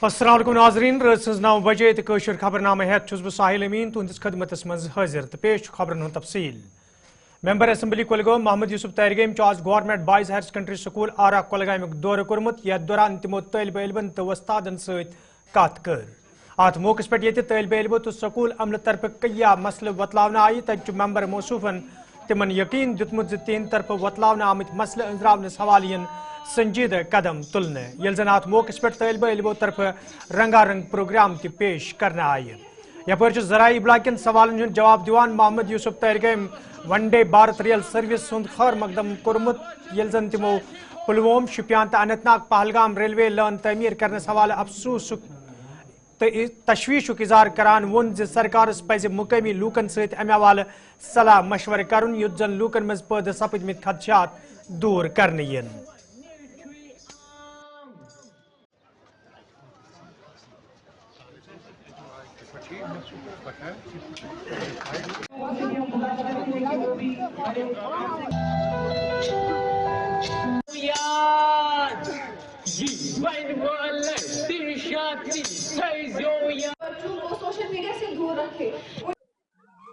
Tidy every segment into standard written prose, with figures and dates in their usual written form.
अस्सलाम वालेकुम नाज़रीन रात 9 बजे तो कशर खबरनामा हेत छुस बह साहिल अमीन तुंदिस खदमतस मज हाजिर तो पेश खबरन हुंद तफसील। मेंबर असम्बली कुलगाम मोहम्मद यूसुफ तैरगम आज government boys higher secondary school Arah Kulgam दौर कोर्मुत यथ दौरान तमो तालिब इल्मन तो वस्तादन सत कत कर। अत मौके पे ये तालिब इल्मों तो स्कूल अमल तरफ कया मसल वतलावन आई तत मेंबर मौसूफन तिमन यकीन दितमुत तिहंद तरफ वतलावन आमत मसल अंजरावनस हवाले संजीदा कदम तुलने यल जन अत मौके पे तालिब इल्मों तरफ रंगारंग प्रोग्राम ति पेश करने आए। यपर जराई इब्लाकन सवालन हुंद जवाब दिवान मोहम्मद यूसुफ तैरगम वनडे भारत रेल सर्विस हुंद खैर मकदम कोर्मुत यल जन तिमो पुलवाम शुपियान तो अनंतनाग पहलगाम रेलवे लाइन तमीर करने हवाले अफसोस तशवीशुक इजहार करान वोन सरकार पज मुकामी लूकन सत अमे हवाले सलाह मशवर कर युत जन लूकन मज पैदा सपदमित खदशात दूर करने यन।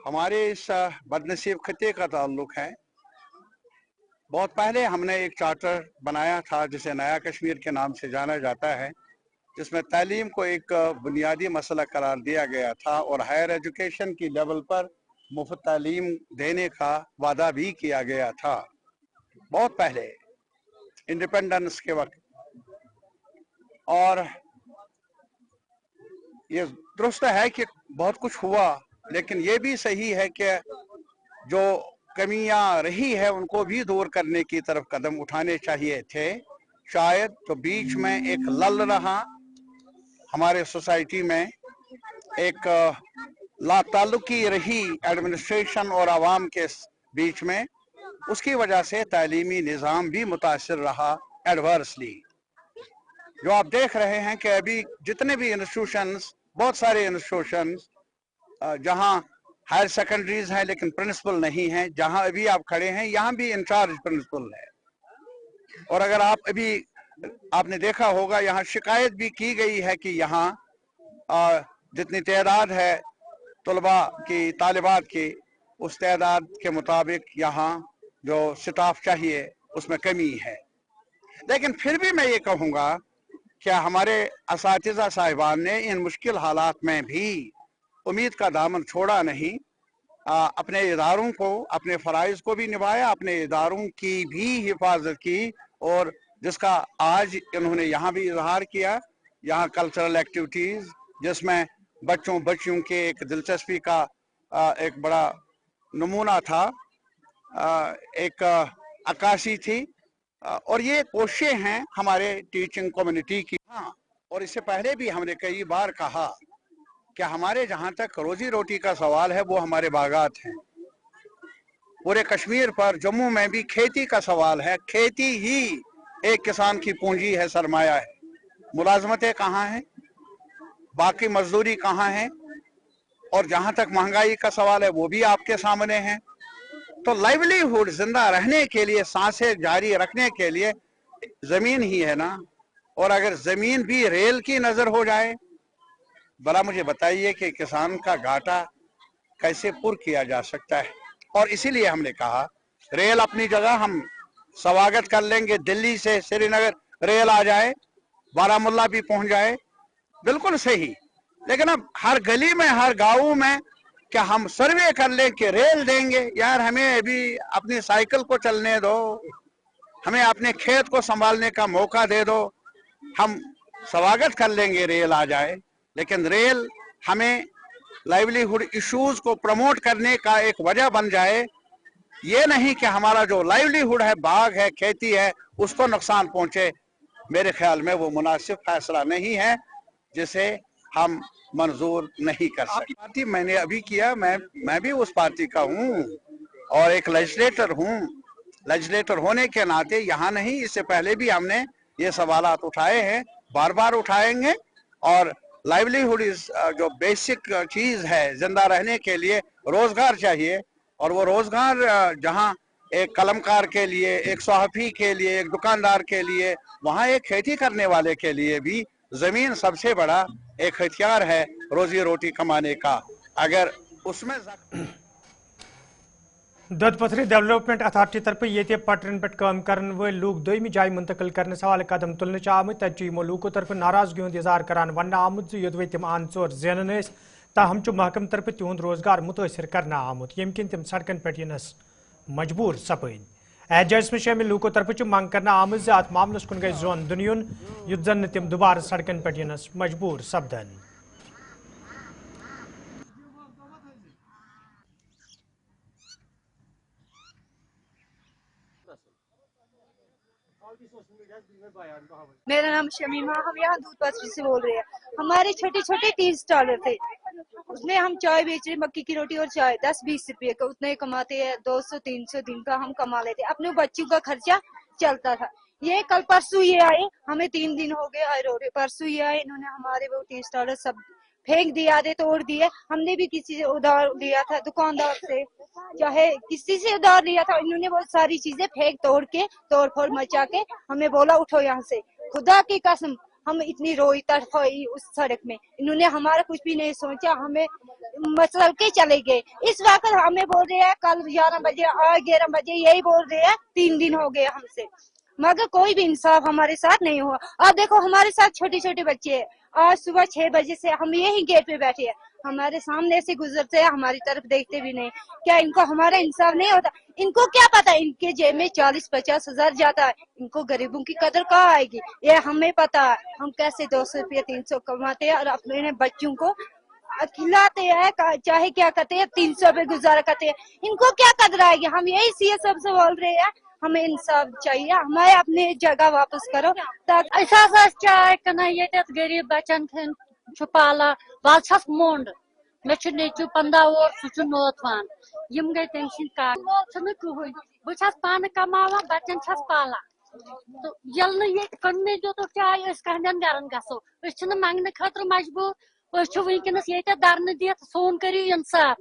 हमारे इस बदनसीब खत्ते का ताल्लुक है। बहुत पहले हमने एक चार्टर बनाया था जिसे नया कश्मीर के नाम से जाना जाता है, जिसमें तालीम को एक बुनियादी मसला करार दिया गया था और हायर एजुकेशन की लेवल पर मुफ्त तालीम देने का वादा भी किया गया था बहुत पहले इंडिपेंडेंस के वक्त। और ये दुरुस्त है कि बहुत कुछ हुआ, लेकिन ये भी सही है कि जो कमियां रही है उनको भी दूर करने की तरफ कदम उठाने चाहिए थे। शायद तो बीच में एक लल रहा हमारे सोसाइटी में, एक लाताल्लुकी रही एडमिनिस्ट्रेशन और आवाम के बीच में, उसकी वजह से तालीमी निज़ाम भी मुतासिर रहा एडवर्सली। जो आप देख रहे हैं कि अभी जितने भी इंस्टीट्यूशंस, बहुत सारे इंस्टीट्यूशंस जहां हायर सेकेंडरीज हैं लेकिन प्रिंसिपल नहीं है, जहां अभी आप खड़े हैं यहाँ भी इंचार्ज प्रिंसिपल है। और अगर आप अभी आपने देखा होगा यहाँ शिकायत भी की गई है कि यहाँ जितनी तादाद है तलबा की, तालिबात की, उस तादाद के मुताबिक यहाँ जो स्टाफ चाहिए उसमें कमी है। लेकिन फिर भी मैं ये कहूँगा क्या हमारे असातिज़ा साहिबान ने इन मुश्किल हालात में भी उम्मीद का दामन छोड़ा नहीं, अपने इदारों को, अपने फ़राइज़ को भी निभाया, अपने इदारों की भी हिफाजत की, और जिसका आज इन्होंने यहाँ भी इजहार किया। यहाँ कल्चरल एक्टिविटीज़ जिसमें बच्चों के एक दिलचस्पी का एक बड़ा नमूना था, एक अक्कासी थी, और ये कोशिशें हैं हमारे टीचिंग कम्युनिटी की। हाँ, और इससे पहले भी हमने कई बार कहा कि हमारे जहाँ तक रोजी रोटी का सवाल है वो हमारे बागात हैं। पूरे कश्मीर पर, जम्मू में भी खेती का सवाल है। खेती ही एक किसान की पूंजी है, सरमाया है। मुलाजमतें कहाँ हैं, बाकी मजदूरी कहाँ है, और जहाँ तक महंगाई का सवाल है वो भी आपके सामने है। तो लाइवलीहुड जिंदा रहने के लिए, सांसें जारी रखने के लिए जमीन ही है ना। और अगर जमीन भी रेल की नजर हो जाए, भला मुझे बताइए कि किसान का घाटा कैसे पुर किया जा सकता है। और इसीलिए हमने कहा रेल अपनी जगह हम स्वागत कर लेंगे। दिल्ली से श्रीनगर रेल आ जाए, बारामुल्ला भी पहुंच जाए, बिल्कुल सही। लेकिन अब हर गली में, हर गांव में क्या हम सर्वे कर लें कि रेल देंगे? यार, हमें अभी अपनी साइकिल को चलने दो, हमें अपने खेत को संभालने का मौका दे दो। हम स्वागत कर लेंगे रेल आ जाए, लेकिन रेल हमें लाइवलीहुड इश्यूज को प्रमोट करने का एक वजह बन जाए, ये नहीं कि हमारा जो लाइवलीहुड है, बाग है, खेती है, उसको नुकसान पहुंचे। मेरे ख्याल में वो मुनासिब फैसला नहीं है जिसे हम मंजूर नहीं कर सकते। पार्टी मैंने अभी किया, मैं भी उस पार्टी का हूँ और एक लेजिस्लेटर हूँ। लेजिस्लेटर होने के नाते यहाँ नहीं, इससे पहले भी हमने ये सवालात उठाए हैं, बार बार उठाएंगे। और लाइवलीहुड इज जो बेसिक चीज है, जिंदा रहने के लिए रोजगार चाहिए, और वो रोजगार जहाँ एक कलमकार के लिए, एक सहाफ़ी के लिए, एक दुकानदार के लिए, वहाँ एक खेती करने वाले के लिए भी जमीन सबसे बड़ा एक हथियार है रोजी रोटी कमाने का। अगर उसमें दद पथरी डेवलपमेंट अथॉरिटी तरफ ये पटरन पे काम करने वाले लोग दोयमी जाय मुंतकिल करने हवाले कदम तुलने आमुत तमो लूको तरफ नाराजगी हूं इजहार करान वन आमुत योदवे तम आन चोर जेनन ताहम महकम तरफ तिहुंद रोजगार मुतासर करना आमुत यम किन तम सड़कन पे यनस मजबूर सपद एहजाज में शामिल लूको तरफ मंग करना आमुत अत मामलस कुन गई जोन दुनियुन युत जन तम दोबारा सड़कन पे यनस मजबूर सपदन। मेरा नाम शमीमा, हम यहाँ दूध पथरी से बोल रहे हैं। हमारे छोटे छोटे 3 स्टॉलर थे, उसमें हम चाय बेच रहे, मक्की की रोटी और चाय 10-20 रुपए का, उतने कमाते हैं। 200-300 दिन का हम कमा लेते, अपने बच्चों का खर्चा चलता था। ये कल परसों ये आए, हमें 3 दिन हो गए आए रो रहे। परसों ये आए, इन्होंने हमारे वो 3 स्टॉलर सब फेंक दिया, आधे तोड़ दिए। हमने भी किसी से उधार लिया था, दुकानदार से चाहे किसी से उधार लिया था, इन्होंने बहुत सारी चीजें फेंक तोड़ के तोड़ फोड़ मचा के हमें बोला उठो यहाँ से। खुदा की कसम हम इतनी रोई तड़फी उस सड़क में, इन्होंने हमारा कुछ भी नहीं सोचा, हमें मसल के चले गए। इस वक्त हमें बोल रहे हैं कल 11 बजे आज 11 बजे, यही बोल रहे हैं। 3 दिन हो गए हमसे, मगर कोई भी इंसाफ हमारे साथ नहीं हुआ। अब देखो हमारे साथ छोटे छोटे बच्चे हैं, आज सुबह 6 बजे से हम यही गेट पे बैठे हैं, हमारे सामने से गुजरते हैं, हमारी तरफ देखते भी नहीं। क्या इनको हमारा इंसाफ नहीं होता? इनको क्या पता, इनके जेब में 40-50 हजार जाता है, इनको गरीबों की कदर कहाँ आएगी? ये हमें पता है, हम कैसे 200 रुपये 300 कमाते हैं और अपने बच्चों को खिलाते हैं, चाहे क्या करते हैं, 300 पे गुजारा करते हैं। इनको क्या कदर आएगी? हम यही सीए सब से बोल रहे हैं, हमें इंसाफ चाहिए, हमें अपने जगह वापस करो। चाय कना ये गरीब बचन पाला वाल मोंड मे नेचु 15 वोट सह नोतवान यम गई तम सद कहन बस पान कमा बचन पाला तो यल ये कन्ने जो तो चाय कहन गरन गो मंगने खतर मजबूर वनकस ये धरन दित सोन करू इंसाफ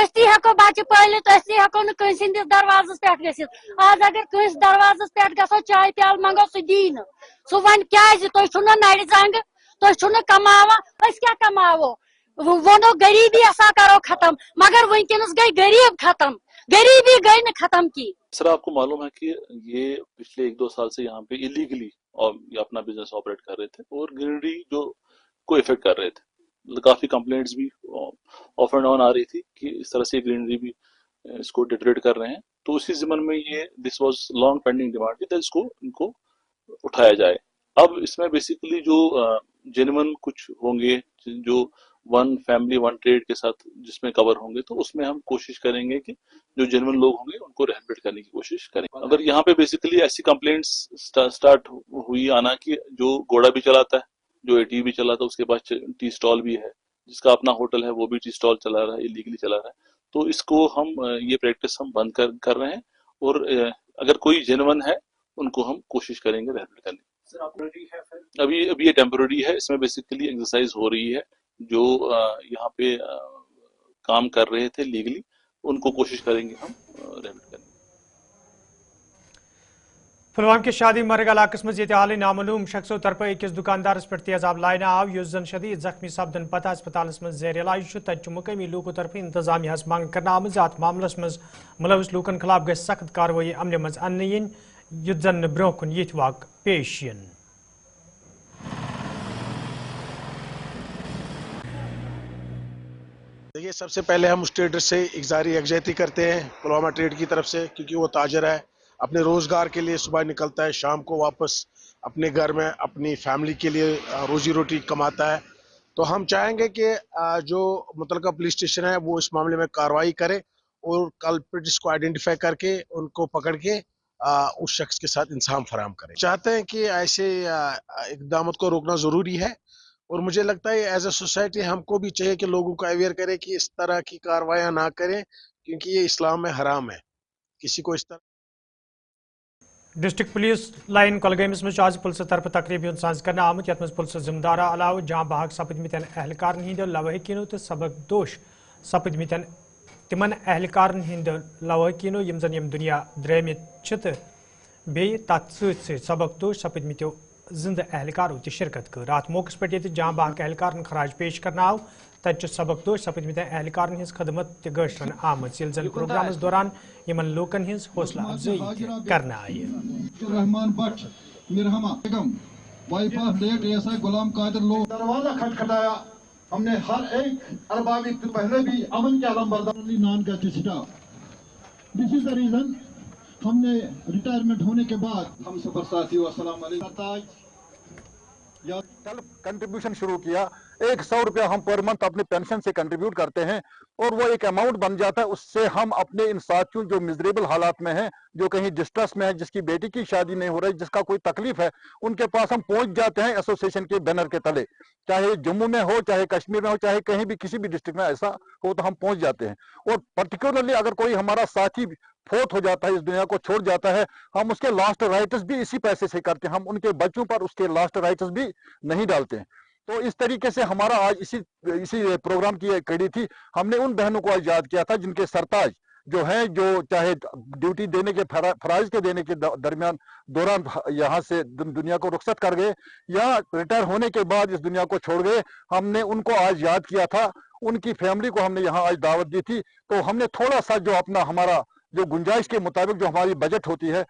ती हेको बच्चे पलित हेको नस दरवाजस पे गसित। आज अगर कस दरवाजस पे गो चाय प्याल मंगो सह दी सह वन क्या तुम नड़ जंग तुम कमावा क्या कमावो वनो गरीबी हसा करो खत्म, मगर वनकस गई गरीब खत्म, गरीबी गई न खत्म की। सर आपको मालूम है कि ये पिछले 1-2 साल से यहाँ पे इलीगली और ये अपना बिजनेस ऑपरेट कर रहे थे और ग्रीनरी जो को इफेक्ट कर रहे थे। काफी कंप्लेंट्स भी ऑफ एंड ऑन आ रही थी कि इस तरह से ग्रीनरी भी इसको डिटरेट कर रहे हैं। तो उसी ज़मन में ये this was long pending demand थी, इसको इनको उठाया जाए। अब इसमें बेसिकली जो जेन्युइन कुछ होंगे जो वन फैमिली वन ट्रेड के साथ जिसमें कवर होंगे, तो उसमें हम कोशिश करेंगे कि जो जेन्युइन लोग होंगे उनको रिहेबिलिटेट करने की कोशिश करेंगे। अगर यहाँ पे बेसिकली ऐसी कंप्लेंट्स स्टार्ट हुई आना कि जो घोड़ा भी चलाता है, जो टी भी चलाता है, उसके पास टी स्टॉल भी है, जिसका अपना होटल है वो भी टी स्टॉल चला रहा है, इलीगली चला रहा है, तो इसको हम ये प्रैक्टिस हम बंद कर रहे हैं और अगर कोई जेन्युइन है उनको हम कोशिश करेंगे रिहेबिलिटेट करने की। अभी ये टेम्पोररी है, इसमें बेसिकली एक्सरसाइज हो रही है। जो यहाँ पे काम कर रहे थे लीगली उनको कोशिश करेंगे हम रिहेबिलिटेट करने। पुलवामा के शादी मरग इलाकस मज हाल नामालूम शख्सों तरफ अकिस दुकानदारस पे तेजाब लाने आव युस जन शदीद जख्मी सपदन पता अस्पताल मज जेर इलाज तत मुकामी लूकों तरफ इंतजामिया मंग कर आम अत मामलस मज मुलविस लूकन खिलाफ गई सख्त कार्रवाई अमल मज अन्न इन युत जन ब्रो कुन ये वाक़ पेश इन। देखिए, सबसे पहले हम उस ट्रेडर से यकजहती करते हैं पुलवामा ट्रेड की तरफ से, क्योंकि वो ताजर है, अपने रोज़गार के लिए सुबह निकलता है, शाम को वापस अपने घर में अपनी फैमिली के लिए रोजी रोटी कमाता है। तो हम चाहेंगे कि जो मुतलका पुलिस स्टेशन है वो इस मामले में कार्रवाई करे और कल्प्रिट्स को आइडेंटिफाई करके उनको पकड़ के उस शख्स के साथ इंसाफ फराहम करें। चाहते हैं कि ऐसे इक़दाम को रोकना ज़रूरी है और मुझे लगता है एज ए सोसाइटी हमको भी चाहिए कि लोगों को अवेयर करें कि इस तरह की कार्रवाइयाँ ना करें, क्योंकि ये इस्लाम में हराम है किसी को इस तरह। डिस्ट्रिक्ट पुलिस लाइन कोलगमस में आज पुलिस तरफ तकरीबन साज कर आमुत यथ पुलिस जिम्मेदार अलाव जहाँ बहक सपदमित एहलकार हंद लवाहकीनो तो सबक दोष सपदमित तिमन एहलकार हंद लवाहकीनो यम जन यम दुनिया द्रमित बे तथ सबक दोष सपदमित زندہ اہلکارو تہ شرکت کر ات موقع پہ جام بحق اہلکارن خراج پیش کرنا آو تتہ سبق دوش سپدمت اہلکارن ہز خدمت تہ گشرن آمت یل زن پروگرامس دوران یمن لوکن ہز حوصلہ افزائی کرنا آئی رحمان but مرحما Begum wife of late ایسا غلام قادر لوگ دروازہ کھٹکھٹایا ہم نے ہر ایک اربابی پہلے بھی امن کے علم بردار نان کا staff this is the reason ہم نے ریٹائرمنٹ ہونے کے بعد ہم سفر ساتھیوں السلام علیکم کنٹریبیوشن شروع کیا 100 روپیہ ہم پر منتھ اپنے پینشن سے کنٹریبیوٹ کرتے ہیں اور وہ ایک اماؤنٹ بن جاتا ہے. اس سے ہم اپنے ان ساتھیوں جو مزریبل حالات میں ہیں, جو کہیں ڈسٹریس میں ہے, جس کی بیٹی کی شادی نہیں ہو رہی, جس کا کوئی تکلیف ہے, ان کے پاس ہم پہنچ جاتے ہیں ایسوسیشن کے بینر کے تلے. چاہے جموں میں ہو, چاہے کشمیر میں ہو, چاہے کہیں بھی کسی بھی ڈسٹرکٹ میں ایسا ہو تو ہم پہنچ جاتے ہیں. اور پرٹیکولرلی اگر کوئی ہمارا ساتھی فوت ہو جاتا ہے, اس دنیا کو چھوڑ جاتا ہے, ہم اس کے لاسٹ رائٹس بھی اسی پیسے سے کرتے ہیں. ہم ان کے بچوں پر اس کے لاسٹ رائٹس بھی نہیں ڈالتے ہیں. تو اس طریقے سے ہمارا آج اسی پروگرام کی ایک کڑی تھی. ہم نے ان بہنوں کو آج یاد کیا تھا جن کے سرتاج جو ہیں, جو چاہے ڈیوٹی دینے کے فرائض کے دینے کے دوران یہاں سے دنیا کو رخصت کر گئے یا ریٹائر ہونے کے بعد اس دنیا کو چھوڑ گئے, ہم نے ان کو آج یاد کیا تھا. ان کی فیملی کو ہم نے یہاں آج دعوت دی تھی. تو ہم نے تھوڑا سا جو ہمارا جو گنجائش کے مطابق جو ہماری بجٹ ہوتی ہے,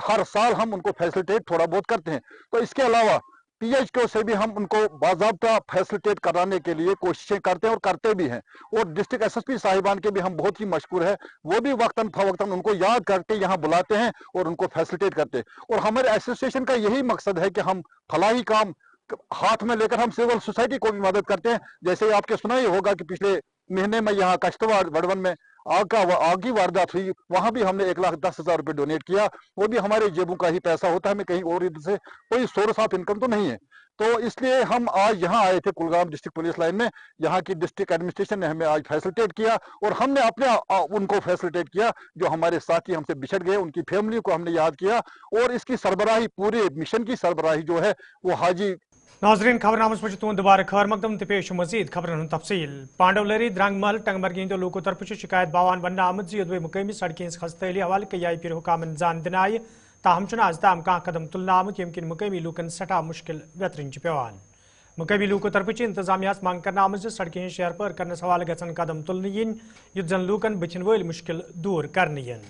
ہر سال ہم ان کو فیسلٹیٹ تھوڑا بہت کرتے ہیں. تو اس کے علاوہ پی ایچ کو سے بھی ہم ان کو باضابطہ فیسلٹیٹ کرانے کے لیے کوششیں کرتے ہیں اور کرتے بھی ہیں. اور ڈسٹرکٹ ایس ایس پی صاحبان کے بھی ہم بہت ہی مشکور ہے, وہ بھی وقتاً فوقتاً ان کو یاد کر کے یہاں بلاتے ہیں اور ان کو فیسلٹیٹ کرتے ہیں. اور ہمارے ایسوسیشن کا یہی مقصد ہے کہ ہم فلاحی کام ہاتھ میں لے کر ہم سول سوسائٹی کو بھی مدد کرتے ہیں. جیسے آپ کے سنا ہی ہوگا کہ پچھلے مہینے میں یہاں کشتواڑ وڑون میں آگ کی واردات ہوئی, وہاں بھی ہم نے 1,10,000 روپے ڈونیٹ کیا. وہ بھی ہمارے جیبوں کا ہی پیسہ ہوتا ہے, ہمیں کہیں اور ادھر سے کوئی سورس آف انکم تو نہیں ہے. تو اس لیے ہم آج یہاں آئے تھے کلگام ڈسٹرکٹ پولیس لائن میں. یہاں کی ڈسٹرکٹ ایڈمنسٹریشن نے ہمیں آج فیسلٹیٹ کیا اور ہم نے اپنے ان کو فیسلٹیٹ کیا جو ہمارے ساتھی ہم سے بچھڑ گئے. ان کی فیملی کو ہم نے یاد کیا اور اس کی سربراہی, پورے مشن کی سربراہی جو ہے وہ حاجی. ناظرین خبر نامس پہ تہد دوبارہ خیر مقدم تو پیش مزید خبرن ہند تفصیل. پانڈو لری درنگ محل ٹنگمرگی ہند لوکو طرف شکایت باوان ون آمد زی مقامی سڑکیں ہز خستہلی حوالہ کئی پیر حکامن زان دن آئی, تاہم آز تام کھانا قدم تلنا آمت یم کن مقامی لوکن سٹھا مشکل ویترن پیوان. مقامی لوکو طرف انتظامیہ منگ کرنا آمت سڑکیں ہز شہر پار کرنس حوالہ گھن قدم تلن ین یت زن لوکن بچن ول مشکل دور کرنے ین.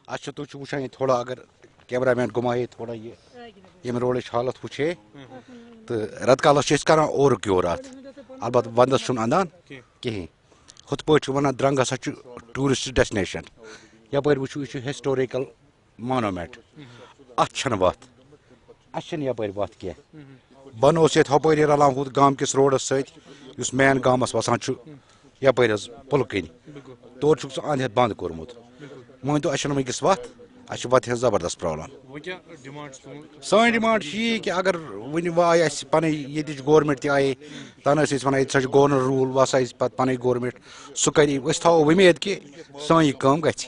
اچھا تھی وچان تھوڑا اگر کیمرہ مین گمائے تھوڑا یہ روڈ حالت وچے تو رت کالس کران اور یور ات البتہ ودس اندان کہین ہت پہ ونان درنگ ہسا ٹورسٹ ڈیسٹنیشن یپر وچو یہ ہسٹوریکل مانومنٹ ات وت اچھا یپر وت کی بن اس ہپری رلان ہُتھ گام کس روڈس ست مین گامس وسان یپر حظ پُلہٕ کِنۍ تور چھُکھ سُہ اند ہیتھ بند کوٚرمُت. ؤنۍ تو اچھا ونکس وت اچھا وتہِ ہٕنٛز زبردست پرابلم. سٲنۍ ڈِمانڈ چھِ یی کہ اگر وٕنہِ آیہِ اَسہِ پنٕنۍ ییٚتِچ گورمنٹ تہِ آیے تنہٕ ٲسۍ أسۍ وَنان ییٚتہِ ہسا چھُ گورنر روٗل وۄنۍ ہسا أسۍ پتہٕ پنٕنۍ گورمنٹ سُہ کَرِ أسۍ تھاوو وُمید کہ سٲنۍ یہِ کٲم گژھِ.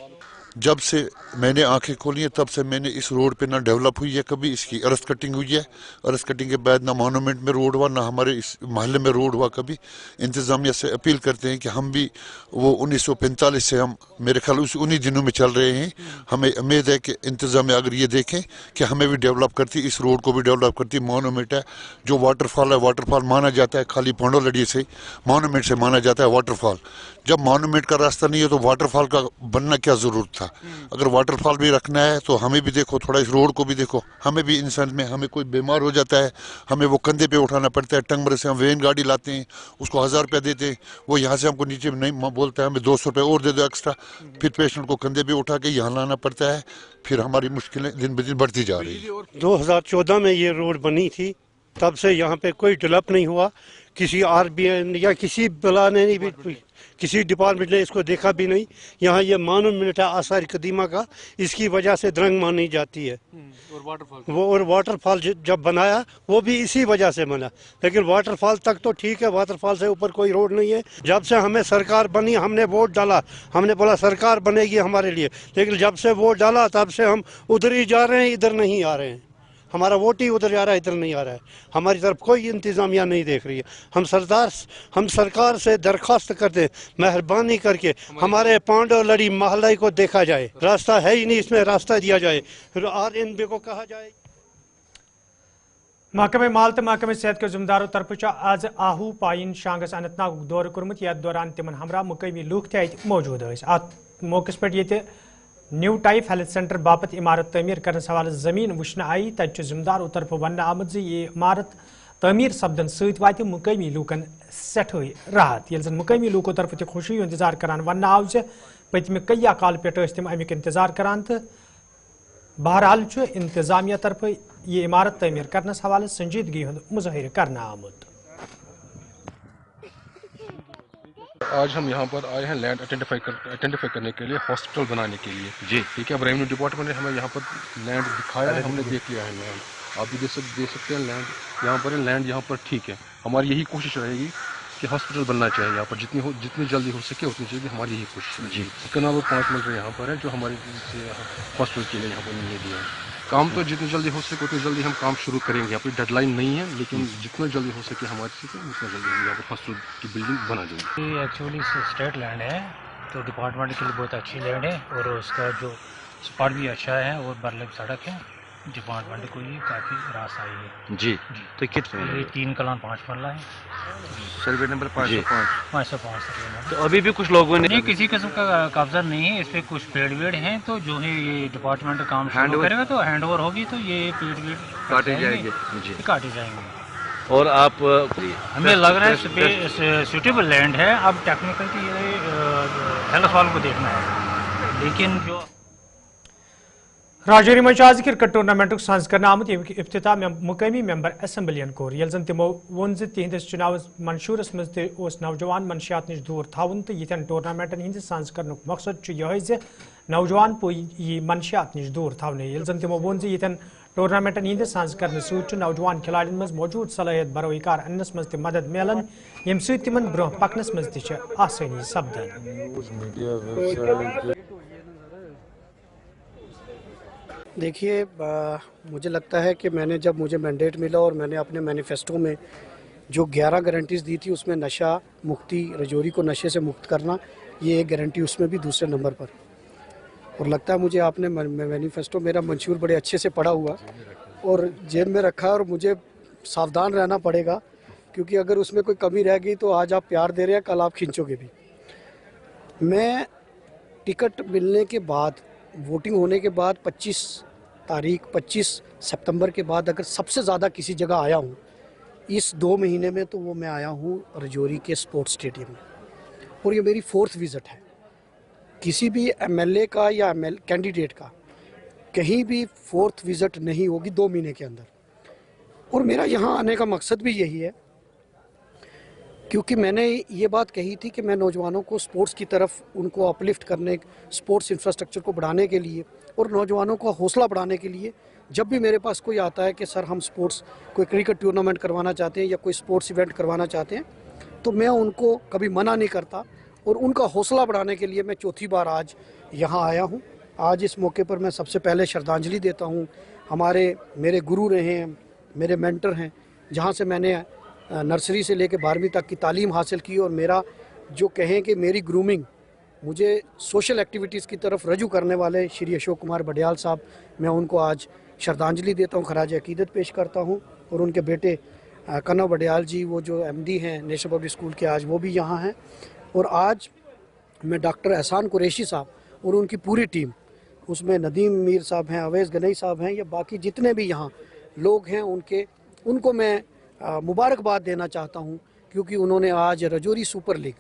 جب سے میں نے آنکھیں کھولی ہیں تب سے میں نے اس روڈ پہ نہ ڈیولپ ہوئی ہے کبھی, اس کی ارتھ کٹنگ ہوئی ہے. ارتھ کٹنگ کے بعد نہ مانومنٹ میں روڈ ہوا نہ ہمارے اس محلے میں روڈ ہوا کبھی. انتظامیہ سے اپیل کرتے ہیں کہ ہم بھی وہ 1945 سے ہم میرے خیال انہی دنوں میں چل رہے ہیں. ہمیں امید ہے کہ انتظامیہ اگر یہ دیکھیں کہ ہمیں بھی ڈیولپ کرتی, اس روڈ کو بھی ڈیولپ کرتی. مانومنٹ ہے جو واٹر فال ہے, واٹر فال مانا جاتا ہے خالی پانڈو لڑی سے مانومنٹ سے مانا جاتا ہے واٹر فال. جب مانومنٹ کا راستہ نہیں ہے تو واٹر فال کا بننا کیا ضرورت تھا. اگر واٹر فال بھی رکھنا ہے تو ہمیں بھی دیکھو, تھوڑا اس روڈ کو بھی دیکھو. ہمیں بھی انسان میں ہمیں کوئی بیمار ہو جاتا ہے ہمیں وہ کندھے پہ اٹھانا پڑتا ہے. ٹنگمر سے ہم وین گاڑی لاتے ہیں, اس کو 1000 روپیہ دیتے ہیں, وہ یہاں سے ہم کو نیچے نہیں بولتا ہے ہمیں 200 روپے اور دے دو ایکسٹرا. پھر پیشنٹ کو کندھے پہ اٹھا کے یہاں لانا پڑتا ہے. پھر ہماری مشکلیں دن بدن بڑھتی جا رہی ہیں. 2014 میں یہ روڈ بنی تھی, تب سے یہاں پہ کوئی ڈیولپ نہیں ہوا. کسی آر بی آئی یا کسی بلا نے نہیں, کسی ڈپارٹمنٹ نے اس کو دیکھا بھی نہیں. یہاں یہ مانومنٹ ہے آثار قدیمہ کا, اس کی وجہ سے درنگ مانی جاتی ہے. اور واٹر فال جب بنایا وہ بھی اسی وجہ سے بنا, لیکن واٹر فال تک تو ٹھیک ہے, واٹر فال سے اوپر کوئی روڈ نہیں ہے. جب سے ہمیں سرکار بنی ہم نے ووٹ ڈالا, ہم نے بولا سرکار بنے گی ہمارے لیے, لیکن جب سے ووٹ ڈالا تب سے ہم ادھر ہی جا رہے ہیں, ادھر نہیں آ رہے ہیں. हमारा वोट ही उधर जा रहा है, इधर नहीं आ रहा है। हमारी तरफ कोई इंतजामिया नहीं देख रही है। हम सरकार से दरख्वास्त करते हैं, मेहरबानी करके हमारे पांडव लड़ी मोहल्ले को देखा जाए, रास्ता है ही नहीं, इसमें रास्ता दिया जाए, RNB को कहा जाए। महकमे माल तो महकमे सेहत के जिम्मेदारों तरफ आज आहू पाइन शांगस अनंतनाग दौर कर्मुत यथ दौरान तिमन हमरा मुकामी लूख तक मौजूद अत मौके पे न्यू टाइप हेल्थ सेंटर बापत इमारत तमीर करने हवाले जमीन वुचन आई तक जिम्मेदारों तरफ वन आमद ये इमारत तमीर सपदन सत वात मुकामी लूकन सठे राहत ये मुकामी लूकों तरफ तक खुशी इंतजार करान वन आव पतम कई काल पे तम अमिक इंतजार करान तो बहरहाल इंतजामिया तरफ ये इमारत तमीर करने हवाले संजीदगी मुजाहिर करना आमुद। आज हम यहाँ पर आए हैं लैंड आइडेंटिफाई करने के लिए, हॉस्पिटल बनाने के लिए। जी ठीक है, अब रेवेन्यू डिपार्टमेंट ने हमें यहाँ पर लैंड दिखाया है, हमने देख लिया है लैंड। आप भी देख सकते हैं लैंड यहाँ पर है, लैंड यहाँ पर ठीक है। हमारी यही कोशिश रहेगी कि हॉस्पिटल बनना चाहिए यहाँ पर, जितनी जल्दी हो सके उतनी जल्दी, हमारी यही कोशिश है। जी इसके अलावा 5 मिनट यहाँ पर है जो हमारे हॉस्पिटल के लिए यहाँ पर नहीं दिया है। काम तो जितनी जल्दी हो सके उतनी जल्दी हम काम शुरू करेंगे। यहाँ पर डेडलाइन नहीं है, लेकिन जितना जल्दी हो सके हमारे से उतना जल्दी हम यहाँ पर हॉस्पिटल की बिल्डिंग बना देंगे। ये एक्चुअली स्टेट लैंड है, तो डिपार्टमेंट के लिए बहुत अच्छी लैंड है और उसका जो स्पॉट भी अच्छा है और बरलब सड़क है। डिपार्टमेंट को ये काफ़ी रास आई है। जी तो कितना? ये 3 कलान 5 मरला है, सर्वे नंबर 505 सर्वे। तो अभी भी कुछ लोगों ने नहीं, किसी किस्म का कब्जा नहीं है, इस पर कुछ पेड़ वेड़ हैं, तो जो है ये डिपार्टमेंट काम शुरू करेगा तो हैंड ओवर होगी तो ये पेड़ वेड़ काटे जाएंगे। जी काटे जाएंगे। और आप हमें लग रहा है सूटेबल लैंड है। अब टेक्निकल की हेल्थ वालों को देखना है, लेकिन जो राजौरी मज आज क्रिकेट टूर्नामेंट साज कर आमुत इफ्तिताह मुकामी मेंबर असम्बलियन कोर यल जन तिमो वोन तिहंदिस चुनाव मंशूरस मज नौजवान मनशियात नश दूर थावन तो यन टूर्नामेंटन हंदिस साज कर मकसद यह नौजवान पो यी मनशियात नश दूर थावन यल जन तिमो वोन यन टूर्नामेंटन हंदिस साज कर सूट नौजवान खिलाड़ियों मज मौजूद सलाहियत बरोकार अनस मज मदद मिलन यम तिमन ब्रोह पकनस मज आसानी सपदन। देखिए, मुझे लगता है कि जब मुझे मैंडेट मिला और मैंने अपने मैनिफेस्टो में जो 11 गारंटीज़ दी थी उसमें नशा मुक्ति, राजौरी को नशे से मुक्त करना, ये एक गारंटी उसमें भी दूसरे नंबर पर। और लगता है मुझे आपने मैनिफेस्टो मेरा मंशूर बड़े अच्छे से पढ़ा हुआ और जेब में रखा है, और मुझे सावधान रहना पड़ेगा क्योंकि अगर उसमें कोई कमी रह गई तो आज आप प्यार दे रहे हैं, कल आप खींचोगे भी। मैं टिकट मिलने के बाद, वोटिंग होने के बाद 25 सितंबर के बाद अगर सबसे ज़्यादा किसी जगह आया हूँ इस 2 महीने में, तो वो मैं आया हूँ राजौरी के स्पोर्ट्स स्टेडियम में, और ये मेरी 4th विज़िट है। किसी भी MLA का या कैंडिडेट का कहीं भी 4th विज़िट नहीं होगी 2 महीने के अंदर। और मेरा यहाँ आने का मकसद भी यही है क्योंकि मैंने ये बात कही थी कि मैं नौजवानों को स्पोर्ट्स की तरफ उनको अपलिफ्ट करने, स्पोर्ट्स इंफ्रास्ट्रक्चर को बढ़ाने के लिए और नौजवानों का हौसला बढ़ाने के लिए, जब भी मेरे पास कोई आता है कि सर हम स्पोर्ट्स, कोई क्रिकेट टूर्नामेंट करवाना चाहते हैं या कोई स्पोर्ट्स इवेंट करवाना चाहते हैं, तो मैं उनको कभी मना नहीं करता और उनका हौसला बढ़ाने के लिए मैं 4थी बार आज यहाँ आया हूँ। आज इस मौके पर मैं सबसे पहले श्रद्धांजलि देता हूँ मेरे गुरु रहे हैं, मेरे मेंटर हैं, जहाँ से मैंने नर्सरी से लेकर 12वीं तक की तालीम हासिल की, और मेरा जो कहें कि मेरी ग्रूमिंग मुझे सोशल एक्टिविटीज़ की तरफ रजू करने वाले श्री अशोक कुमार बडियाल साहब, मैं उनको आज श्रद्धांजलि देता हूँ, खराज अकीदत पेश करता हूँ। और उनके बेटे कन्नव बडियाल जी, वो जो MD हैं नेशनल पब्लिक स्कूल के, आज वो भी यहाँ हैं। और आज मैं डॉक्टर एहसान कुरैशी साहब और उनकी पूरी टीम, उसमें नदीम मीर साहब हैं, अवैस गनई साहब हैं, या बाकी जितने भी यहाँ लोग हैं उनको मैं मुबारकबाद देना चाहता हूँ क्योंकि उन्होंने आज राजौरी सुपर लीग,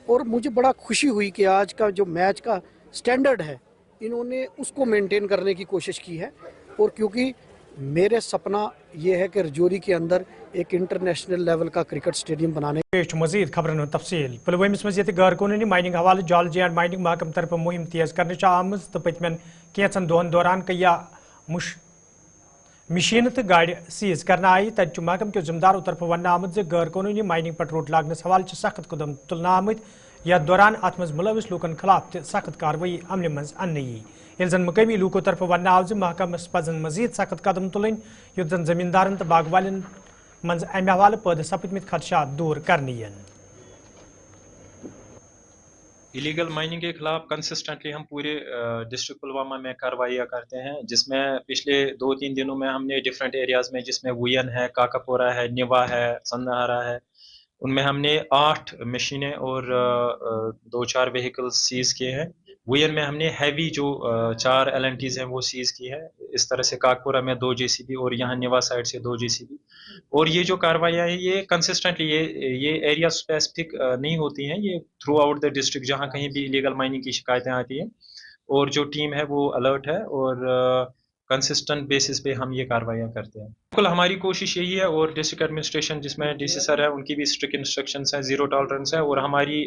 और मुझे बड़ा खुशी हुई कि आज का जो मैच का स्टैंडर्ड है इन्होंने उसको मेंटेन करने की कोशिश की है। और क्योंकि मेरे सपना ये है कि राजौरी के अंदर एक इंटरनेशनल लेवल का क्रिकेट स्टेडियम बनाने। मजीद खबरन तफसील पुलवामिस मज गैर कानूनी माइनिंग हवाले जॉलजी एंड माइनिंग महकम तरफ मुहिम तेज कर आम तो पतमन कैंचन दोहन दौरान कई मशीन तो गाड़ सीज करना आई तक महकम के जिम्मेदारों तरफ वन आमद गैर कानूनी माइनिंग पर रोक लागनस हवाले सख्त कदम तुलना आमत یتھ دوران ات مز ملوث لوکن خلاف تہ سخت کاروٲیی عملہِ منٛز اننہٕ یی ییٚلہِ زن مقٲمی لوٗکو طرفہٕ وننہٕ آو زِ محکمس پزن مزید سخت قدم تُلٕنۍ یُتھ زن زمیٖندارن تہٕ باغہٕ والٮ۪ن منٛز امہِ حوالہٕ پٲدٕ سپٕدمٕتۍ خدشات دوٗر کرنہٕ یِن. इलीगल माइनिंग के खिलाफ कंसिस्टेंटली हम पूरे डिस्ट्रिक्ट पुलवामा में कार्रवाइयाँ करते हैं, जिसमें पिछले 2-3 दिनों में हमने डिफरेंट एरियाज में, जिसमें वुयन है, काकापोरा है, निवा है, संदहारा है, उनमें हमने 8 मशीनें और 2-4 व्हीकल्स सीज किए हैं. वुयन में हमने हैवी जो 4 LNTs हैं वो सीज की है. इस तरह से काकपुरा में 2 JCB और यहाँ निवा साइड से 2 JCB. और ये जो कार्रवाइयाँ हैं ये कंसिस्टेंटली ये एरिया स्पेसिफिक नहीं होती हैं, ये थ्रू आउट द डिस्ट्रिक्ट जहाँ कहीं भी इलीगल माइनिंग की शिकायतें आती हैं और जो टीम है वो अलर्ट है और कंसिस्टेंट बेसिस पे हम ये कार्रवाइयाँ करते हैं. बिल्कुल हमारी कोशिश यही है और डिस्ट्रिक्ट एडमिनिस्ट्रेशन जिसमें DC सर है उनकी भी स्ट्रिक्ट इंस्ट्रक्शंस हैं, ज़ीरो टॉलरेंस है और हमारी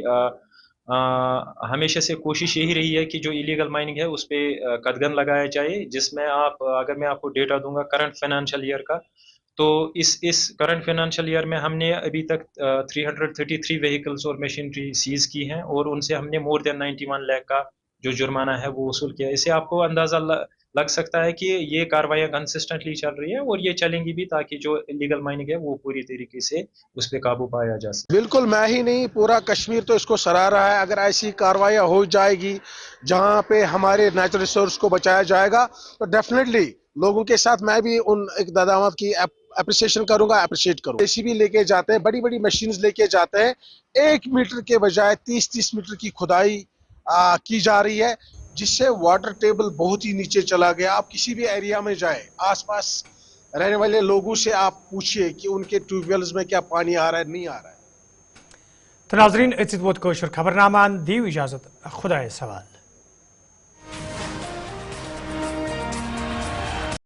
हमेशा से कोशिश यही रही है कि जो इलीगल माइनिंग है उस पर कदगन लगाया जाए, जिसमें अगर मैं आपको डेटा दूंगा करंट फाइनेंशियल ईयर का, तो इस करंट फाइनेंशियल ईयर में हमने अभी तक 333 व्हीकल्स और मशीनरी सीज की हैं और उनसे हमने मोर देन 91 लाख का जो जुर्माना है वो वसूल किया. इससे आपको अंदाज़ा लग सकता है कि ये कार्रवाइयाँ कंसिस्टेंटली चल रही है और ये चलेंगी भी ताकि जो इलीगल माइनिंग है वो पूरी तरीके से उस पर काबू पाया जा सके. बिल्कुल, मैं ही नहीं पूरा कश्मीर तो इसको सराह रहा है. अगर ऐसी कार्रवाइयाँ हो जाएगी जहाँ पे हमारे नेचुरल रिसोर्स को बचाया जाएगा तो डेफिनेटली लोगों के साथ मैं भी उन इक़दामात की अप्रिसिएशन करूंगा, अप्रिशिएट करूंगा. JCB लेके जाते हैं, बड़ी बड़ी मशीन्स लेके जाते हैं, 1 मीटर के बजाय 30-30 मीटर की खुदाई की जा रही है, जिससे वाटर टेबल बहुत ही नीचे चला गया. आप किसी भी एरिया में जाए, आसपास रहने वाले लोगों से आप पूछिए कि उनके ट्यूबवेल्स में क्या पानी आ रहा है, नहीं आ रहा है. तो नाज़रीन, वोत खबरनामा दीव इजाजत, खुदा सवाल.